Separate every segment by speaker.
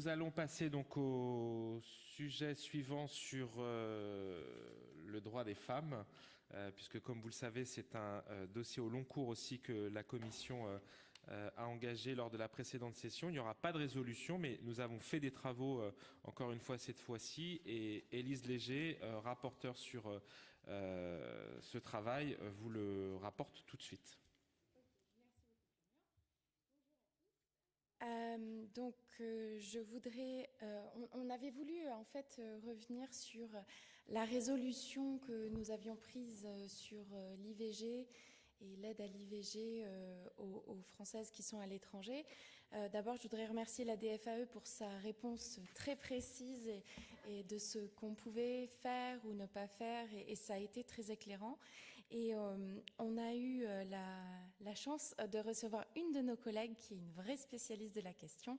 Speaker 1: Nous allons passer donc au sujet suivant sur le droit des femmes, puisque comme vous le savez, c'est un dossier au long cours aussi que la Commission a engagé lors de la précédente session. Il n'y aura pas de résolution, mais nous avons fait des travaux, encore une fois cette fois-ci, et Élise Léger, rapporteure sur ce travail, vous le rapporte tout de suite.
Speaker 2: Je voudrais, on avait voulu en fait revenir sur la résolution que nous avions prise sur l'IVG et l'aide à l'IVG aux Françaises qui sont à l'étranger. D'abord, je voudrais remercier la DFAE pour sa réponse très précise et de ce qu'on pouvait faire ou ne pas faire, et ça a été très éclairant. Et on a eu la chance de recevoir une de nos collègues qui est une vraie spécialiste de la question,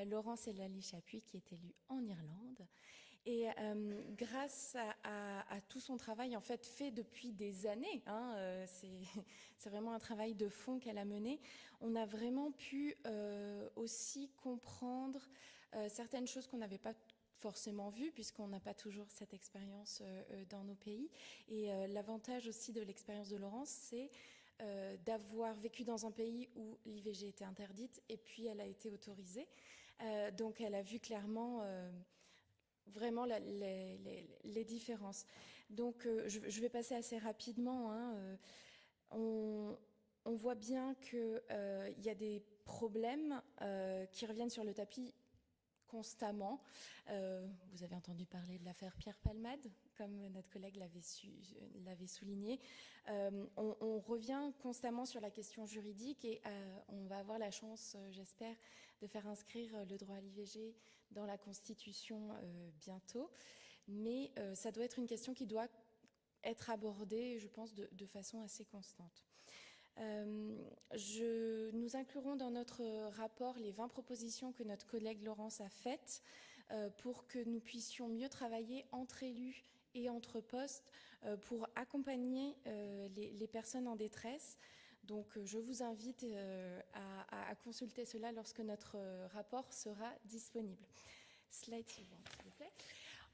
Speaker 2: Laurence Elali Chapuis, qui est élue en Irlande. Et grâce à tout son travail, en fait depuis des années, c'est vraiment un travail de fond qu'elle a mené, on a vraiment pu aussi comprendre certaines choses qu'on n'avait pas forcément vues, puisqu'on n'a pas toujours cette expérience dans nos pays. Et l'avantage aussi de l'expérience de Laurence, c'est d'avoir vécu dans un pays où l'IVG était interdite, et puis elle a été autorisée. Donc elle a vu clairement vraiment les différences. Donc je vais passer assez rapidement. On voit bien qu'il y a des problèmes qui reviennent sur le tapis constamment. Vous avez entendu parler de l'affaire Pierre Palmade, comme notre collègue l'avait souligné. On revient constamment sur la question juridique, et on va avoir la chance, j'espère, de faire inscrire le droit à l'IVG dans la Constitution bientôt. Mais ça doit être une question qui doit être abordée, je pense, de façon assez constante. Nous inclurons dans notre rapport les 20 propositions que notre collègue Laurence a faites pour que nous puissions mieux travailler entre élus et entre postes pour accompagner les personnes en détresse. Donc je vous invite à consulter cela lorsque notre rapport sera disponible. Slide suivant, s'il vous plaît.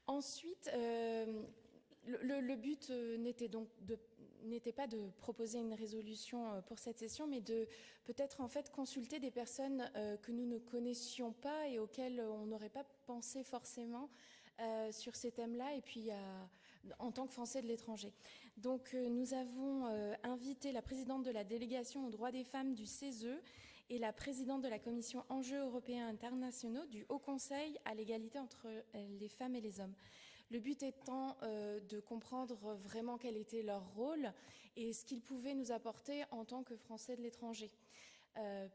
Speaker 2: Ensuite, le but n'était pas de proposer une résolution pour cette session, mais de peut-être en fait consulter des personnes que nous ne connaissions pas et auxquelles on n'aurait pas pensé forcément sur ces thèmes-là, et puis en tant que Français de l'étranger. Donc nous avons invité la présidente de la délégation aux droits des femmes du CESE et la présidente de la commission enjeux européens internationaux du Haut Conseil à l'égalité entre les femmes et les hommes. Le but étant de comprendre vraiment quel était leur rôle et ce qu'ils pouvaient nous apporter en tant que Français de l'étranger.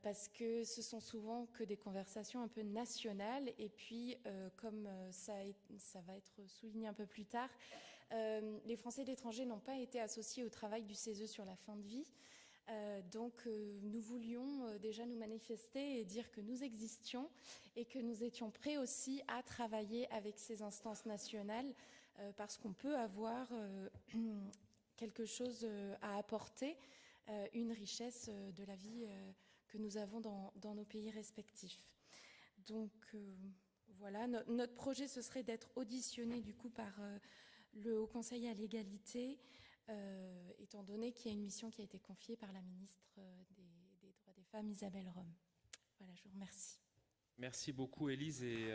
Speaker 2: Parce que ce sont souvent que des conversations un peu nationales, et puis comme ça va être souligné un peu plus tard, les Français de l'étranger n'ont pas été associés au travail du CESE sur la fin de vie. Donc nous voulions déjà nous manifester et dire que nous existions et que nous étions prêts aussi à travailler avec ces instances nationales parce qu'on peut avoir quelque chose à apporter, une richesse de la vie que nous avons dans nos pays respectifs. Donc voilà, notre projet ce serait d'être auditionné du coup par le Haut Conseil à l'égalité, étant donné qu'il y a une mission qui a été confiée par la ministre des Droits des Femmes, Isabelle Rome. Voilà, je vous remercie.
Speaker 1: Merci beaucoup, Élise. Et